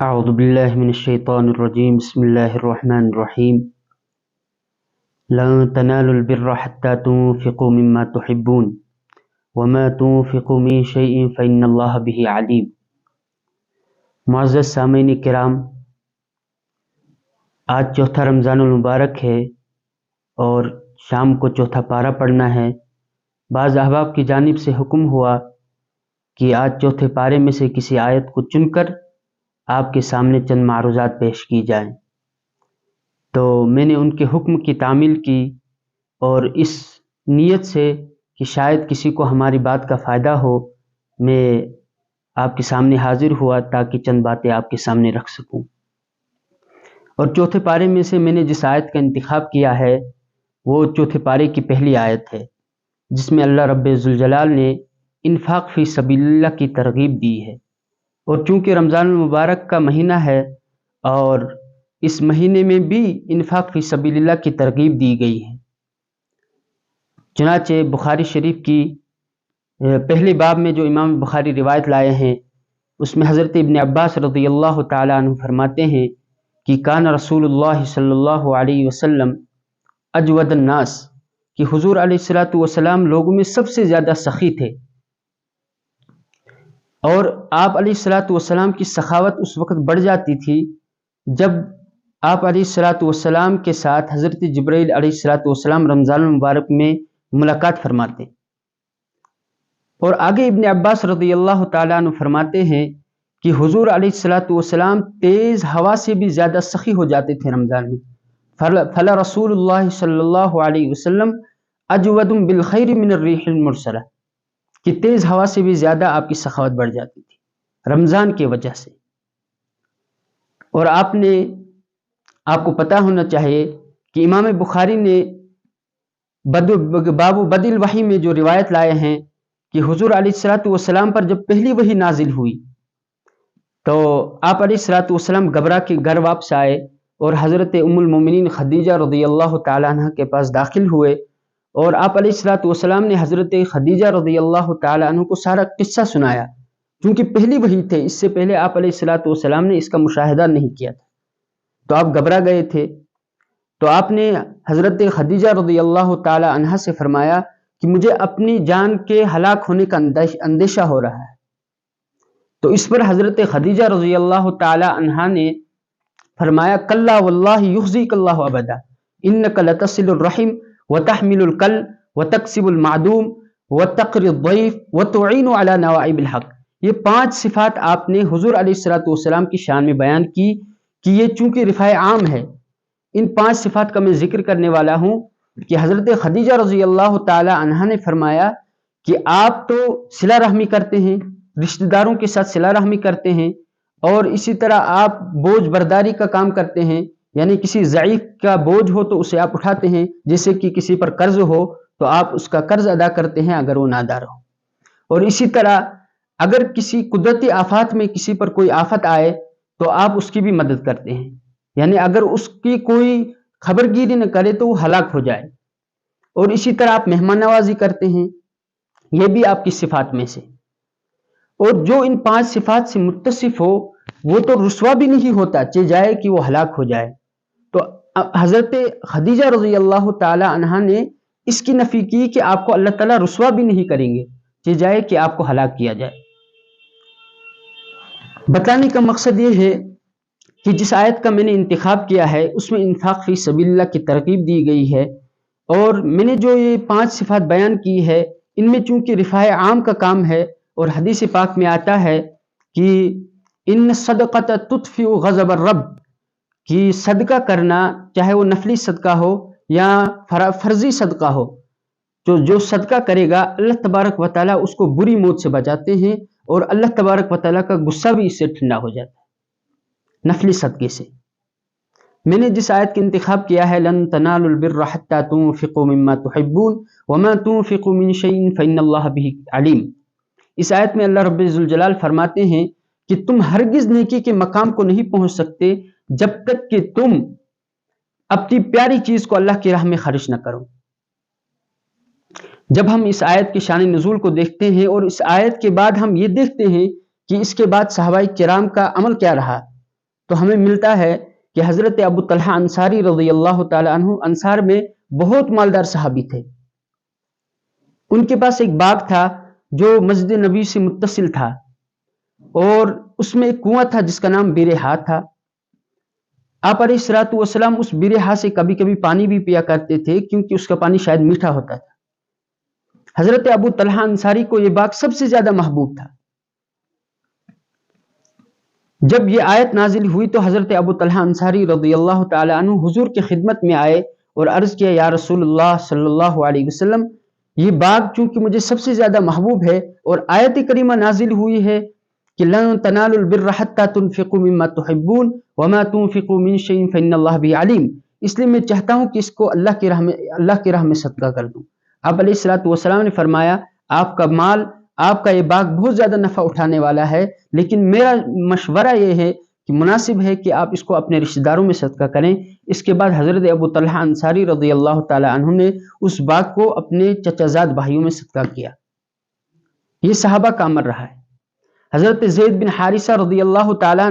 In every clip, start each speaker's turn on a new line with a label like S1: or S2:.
S1: اعوذ باللہ من الشیطان الرجیم بسم اللہ الرحمن الرحیم لن تنالوا البر حتى تنفقوا مما تحبون وما تنفقوا من شيء فإن اللہ به علیم۔ معزز سامعین کرام، آج چوتھا رمضان المبارک ہے اور شام کو چوتھا پارہ پڑھنا ہے۔ بعض احباب کی جانب سے حکم ہوا کہ آج چوتھے پارے میں سے کسی آیت کو چن کر آپ کے سامنے چند معروضات پیش کی جائیں، تو میں نے ان کے حکم کی تعمیل کی اور اس نیت سے کہ شاید کسی کو ہماری بات کا فائدہ ہو، میں آپ کے سامنے حاضر ہوا تاکہ چند باتیں آپ کے سامنے رکھ سکوں۔ اور چوتھے پارے میں سے میں نے جس آیت کا انتخاب کیا ہے وہ چوتھے پارے کی پہلی آیت ہے، جس میں اللہ رب ذوالجلال نے انفاق فی سبیل اللہ کی ترغیب دی ہے۔ اور چونکہ رمضان المبارک کا مہینہ ہے اور اس مہینے میں بھی انفاق فی سبیل اللہ کی ترغیب دی گئی ہے، چنانچہ بخاری شریف کی پہلے باب میں جو امام بخاری روایت لائے ہیں اس میں حضرت ابن عباس رضی اللہ تعالیٰ عنہ فرماتے ہیں کہ کان رسول اللہ صلی اللہ علیہ وسلم اجود الناس، کہ حضور علیہ الصلاۃ والسلام لوگوں میں سب سے زیادہ سخی تھے، اور آپ علیہ الصلاۃ والسلام کی سخاوت اس وقت بڑھ جاتی تھی جب آپ علیہ الصلاۃ والسلام کے ساتھ حضرت جبرائیل علیہ الصلاۃ والسلام رمضان المبارک میں ملاقات فرماتے۔ اور آگے ابن عباس رضی اللہ تعالیٰ عنہ فرماتے ہیں کہ حضور علیہ الصلاۃ والسلام تیز ہوا سے بھی زیادہ سخی ہو جاتے تھے رمضان میں۔ فلا رسول اللہ صلی اللہ علیہ وسلم اجود بالخیر من الریح المرسلہ، کہ تیز ہوا سے بھی زیادہ آپ کی سخاوت بڑھ جاتی تھی رمضان کی وجہ سے۔ اور آپ کو پتہ ہونا چاہیے کہ امام بخاری نے باب بدء الوحی میں جو روایت لائے ہیں کہ حضور علیہ الصلاۃ والسلام پر جب پہلی وحی نازل ہوئی تو آپ علیہ الصلاۃ والسلام گھبرا کے گھر واپس آئے اور حضرت ام المومنین خدیجہ رضی اللہ تعالیٰ عنہ کے پاس داخل ہوئے، اور آپ علیہ الصلاۃ والسلام نے حضرت خدیجہ رضی اللہ تعالیٰ عنہ کو سارا قصہ سنایا، کیونکہ پہلی وحی تھے، اس سے پہلے آپ علیہ الصلاۃ والسلام نے اس کا مشاہدہ نہیں کیا تھا، تو آپ گھبرا گئے تھے۔ تو آپ نے حضرت خدیجہ رضی اللہ تعالیٰ عنہ سے فرمایا کہ مجھے اپنی جان کے ہلاک ہونے کا اندیشہ ہو رہا ہے۔ تو اس پر حضرت خدیجہ رضی اللہ تعالیٰ عنہ نے فرمایا کلا واللہ یخزیک اللہ ابدا انک لتصل الرحم وتحمل الکل وتکسب المعدوم وتقری الضیف وتعین علی نوائب الحق۔ یہ 5 صفات آپ نے حضور علیہ الصلاۃ والسلام کی شان میں بیان کی کہ یہ چونکہ رفاع عام ہے، ان 5 صفات کا میں ذکر کرنے والا ہوں کہ حضرت خدیجہ رضی اللہ تعالی عنہا نے فرمایا کہ آپ تو صلہ رحمی کرتے ہیں، رشتہ داروں کے ساتھ صلہ رحمی کرتے ہیں، اور اسی طرح آپ بوجھ برداری کا کام کرتے ہیں، یعنی کسی ضعیف کا بوجھ ہو تو اسے آپ اٹھاتے ہیں، جیسے کہ کسی پر قرض ہو تو آپ اس کا قرض ادا کرتے ہیں اگر وہ نادار ہو، اور اسی طرح اگر کسی قدرتی آفات میں کسی پر کوئی آفت آئے تو آپ اس کی بھی مدد کرتے ہیں، یعنی اگر اس کی کوئی خبر گیری نہ کرے تو وہ ہلاک ہو جائے، اور اسی طرح آپ مہمان نوازی کرتے ہیں، یہ بھی آپ کی صفات میں سے۔ اور جو ان 5 صفات سے متصف ہو وہ تو رسوا بھی نہیں ہوتا چہ جائے کہ وہ ہلاک ہو جائے۔ تو حضرت خدیجہ رضی اللہ تعالی عنہا نے اس کی نفی کی کہ آپ کو اللہ تعالیٰ رسوا بھی نہیں کریں گے چہ جائے کہ آپ کو ہلاک کیا جائے۔ بتانے کا مقصد یہ ہے کہ جس آیت کا میں نے انتخاب کیا ہے اس میں انفاق فی سبیل اللہ کی ترغیب دی گئی ہے، اور میں نے جو یہ 5 صفات بیان کی ہے ان میں چونکہ رفاع عام کا کام ہے، اور حدیث پاک میں آتا ہے کہ ان صدقۃ تطفئ غضب الرب، کہ صدقہ کرنا چاہے وہ نفلی صدقہ ہو یا فرضی صدقہ ہو، جو صدقہ کرے گا اللہ تبارک و تعالیٰ اس کو بری موت سے بچاتے ہیں، اور اللہ تبارک و تعالیٰ کا غصہ بھی اس سے ٹھنڈا ہو جاتا ہے نفلی صدقے سے۔ میں نے جس آیت کا انتخاب کیا ہے لن تنالوا البر حتى تنفقوا مما تحبون وما تنفقوا من شيء فإن الله به علیم۔ اس آیت میں اللہ رب ذوالجلال فرماتے ہیں کہ تم ہرگز نیکی کے مقام کو نہیں پہنچ سکتے جب تک کہ تم اپنی پیاری چیز کو اللہ کی راہ میں خرچ نہ کرو۔ جب ہم اس آیت کی شان نزول کو دیکھتے ہیں اور اس آیت کے بعد ہم یہ دیکھتے ہیں کہ اس کے بعد صحابہ کرام کا عمل کیا رہا، تو ہمیں ملتا ہے کہ حضرت ابو طلحہ انصاری رضی اللہ تعالی عنہ انصار میں بہت مالدار صحابی تھے. ان کے پاس ایک باغ تھا جو مسجد نبی سے متصل تھا، اور اس میں ایک کنواں تھا جس کا نام بیر ہا تھا. آپ علیہ الصلوۃ والسلام اس بیر ہا سے کبھی کبھی پانی بھی پیا کرتے تھے کیونکہ اس کا پانی شاید میٹھا ہوتا تھا. حضرت ابو طلحہ انصاری کو یہ باغ سب سے زیادہ محبوب تھا. جب یہ آیت نازل ہوئی تو حضرت ابو طلحہ انصاری رضی اللہ تعالی عنہ حضور کی خدمت میں آئے اور عرض کیا، یا رسول اللہ صلی اللہ علیہ وسلم، یہ باغ چونکہ مجھے سب سے زیادہ محبوب ہے اور آیت کریمہ نازل ہوئی ہے کہ لن تنالوا البر حتى تنفقوا مما تحبون وما تنفقوا من شيء فإن الله به عليم، اس لیے میں چاہتا ہوں کہ اس کو اللہ کی راہ میں صدقہ کر دوں. آپ علیہ الصلوۃ والسلام نے فرمایا، آپ کا مال، آپ کا یہ باغ بہت زیادہ نفع اٹھانے والا ہے، لیکن میرا مشورہ یہ ہے کہ مناسب ہے کہ آپ اس کو اپنے رشتہ داروں میں صدقہ کریں. اس کے بعد حضرت ابو طلحہ انصاری رضی اللہ تعالی عنہ نے اس باغ کو اپنے چچا زاد بھائیوں میں صدقہ کیا. یہ صحابہ کا عمل رہا ہے. حضرت زید بن حارثہ رضی اللہ تعالی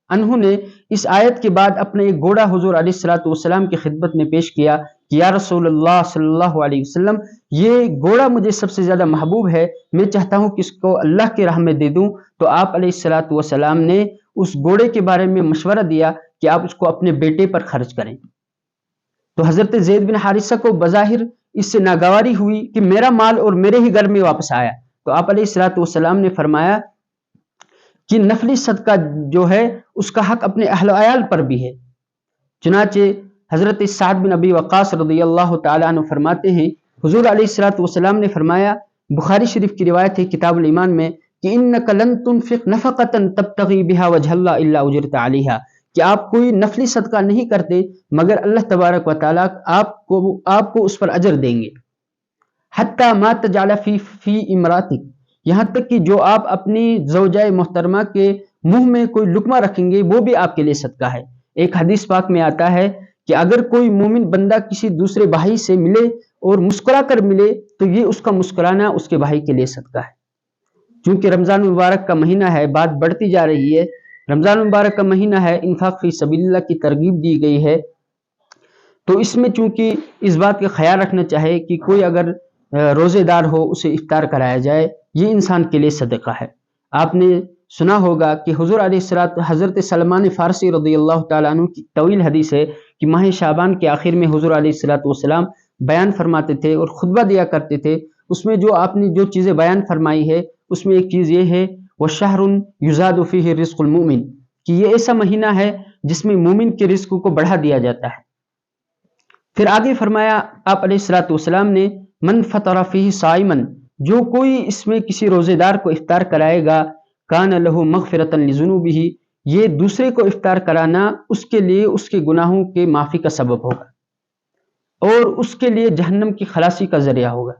S1: عنہ نے اس آیت کے بعد اپنے ایک گھوڑا حضور علیہ الصلوۃ والسلام کی خدمت میں پیش کیا کہ یا رسول اللہ صلی اللہ علیہ وسلم، یہ گھوڑا مجھے سب سے زیادہ محبوب ہے، میں چاہتا ہوں کہ اس کو اللہ کی راہ میں دے دوں. تو آپ علیہ الصلوۃ والسلام نے اس گھوڑے کے بارے میں مشورہ دیا کہ آپ اس کو اپنے بیٹے پر خرچ کریں. تو حضرت زید بن حارثہ کو بظاہر اس سے ناگواری ہوئی کہ میرا مال اور میرے ہی گھر میں واپس آیا. تو آپ علیہ الصلوۃ والسلام نے فرمایا کہ نفلی صدقہ جو ہے اس کا حق اپنے اہل و عیال پر بھی ہے. چنانچہ حضرت سعد بن ابی وقاص رضی اللہ تعالی عنہ فرماتے ہیں، حضور علیہ الصلوۃ والسلام نے فرمایا، بخاری شریف کی روایت ہے کتاب الایمان میں، کہ انک لن تنفق نفقۃ تبتغی بها وجه اللہ الا اجرت علیہا، کہ آپ کوئی نفلی صدقہ نہیں کرتے مگر اللہ تبارک و تعالی آپ کو اس پر اجر دیں گے. حتی ما تجعل فی امراتک، یہاں تک کہ جو آپ اپنی زوجہ محترمہ کے منہ میں کوئی لقمہ رکھیں گے وہ بھی آپ کے لیے صدقہ ہے. ایک حدیث پاک میں آتا ہے کہ اگر کوئی مومن بندہ کسی دوسرے بھائی سے ملے اور مسکرا کر ملے تو یہ اس کا مسکرانا اس کے بھائی کے لیے صدقہ ہے. چونکہ رمضان مبارک کا مہینہ ہے، بات بڑھتی جا رہی ہے، رمضان مبارک کا مہینہ ہے، انفاق فی سبیل اللہ کی ترغیب دی گئی ہے، تو اس میں چونکہ اس بات کا خیال رکھنا چاہے کہ کوئی اگر روزے دار ہو اسے افطار کرایا جائے، یہ انسان کے لیے صدقہ ہے. آپ نے سنا ہوگا کہ حضور علیہ الصلوۃ حضرت سلمان فارسی رضی اللہ تعالیٰ عنہ کی طویل حدیث ہے کہ ماہ شعبان کے آخر میں حضور علیہ الصلوۃ والسلام بیان فرماتے تھے اور خطبہ دیا کرتے تھے. اس میں جو آپ نے جو چیزیں بیان فرمائی ہے اس میں ایک چیز یہ ہے، وَشَهْرٌ يُزَادُ فِيهِ رِزْقُ الْمُؤْمِنِ، کہ یہ ایسا مہینہ ہے جس میں مومن کے رزق کو بڑھا دیا جاتا ہے. پھر آگے فرمایا آپ علیہ الصلوۃ والسلام نے، من فطر فیہ صائمن، جو کوئی اس میں کسی روزے دار کو افطار کرائے گا، کان لہ مغفرۃ لذنوبہ، یہ دوسرے کو افطار کرانا اس کے لیے اس کے گناہوں کے معافی کا سبب ہوگا اور اس کے لیے جہنم کی خلاصی کا ذریعہ ہوگا.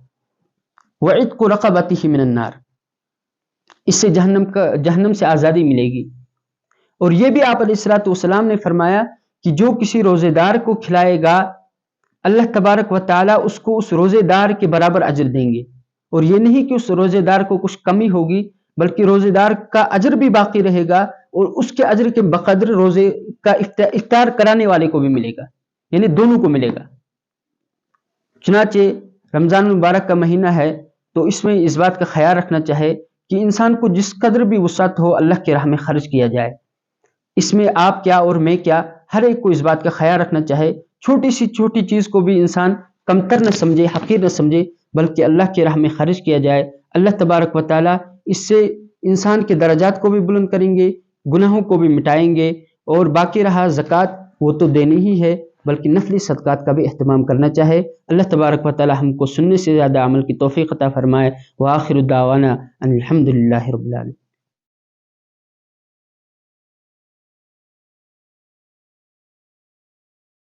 S1: وعتق رقبتہ من النار، اس سے جہنم سے آزادی ملے گی. اور یہ بھی آپ علیہ الصلوۃ والسلام نے فرمایا کہ جو کسی روزے دار کو کھلائے گا اللہ تبارک و تعالی اس کو اس روزے دار کے برابر اجر دیں گے. اور یہ نہیں کہ اس روزے دار کو کچھ کمی ہوگی بلکہ روزے دار کا اجر بھی باقی رہے گا اور اس کے اجر کے بقدر روزے کا افطار کرانے والے کو بھی ملے گا، یعنی دونوں کو ملے گا. چنانچہ رمضان مبارک کا مہینہ ہے تو اس میں اس بات کا خیال رکھنا چاہے کہ انسان کو جس قدر بھی وسعت ہو اللہ کی راہ میں خرچ کیا جائے. اس میں آپ کیا اور میں کیا، ہر ایک کو اس بات کا خیال رکھنا چاہے. چھوٹی سی چھوٹی چیز کو بھی انسان کمتر نہ سمجھے، حقیر نہ سمجھے، بلکہ اللہ کی راہ میں خرچ کیا جائے. اللہ تبارک و تعالی اس سے انسان کے درجات کو بھی بلند کریں گے، گناہوں کو بھی مٹائیں گے. اور باقی رہا زکوٰۃ، وہ تو دینی ہی ہے بلکہ نفلی صدقات کا بھی اہتمام کرنا چاہے. اللہ تبارک و تعالی ہم کو سننے سے زیادہ عمل کی توفیق عطا فرمائے. وآخر دعوانا ان الحمد للہ رب العالمین.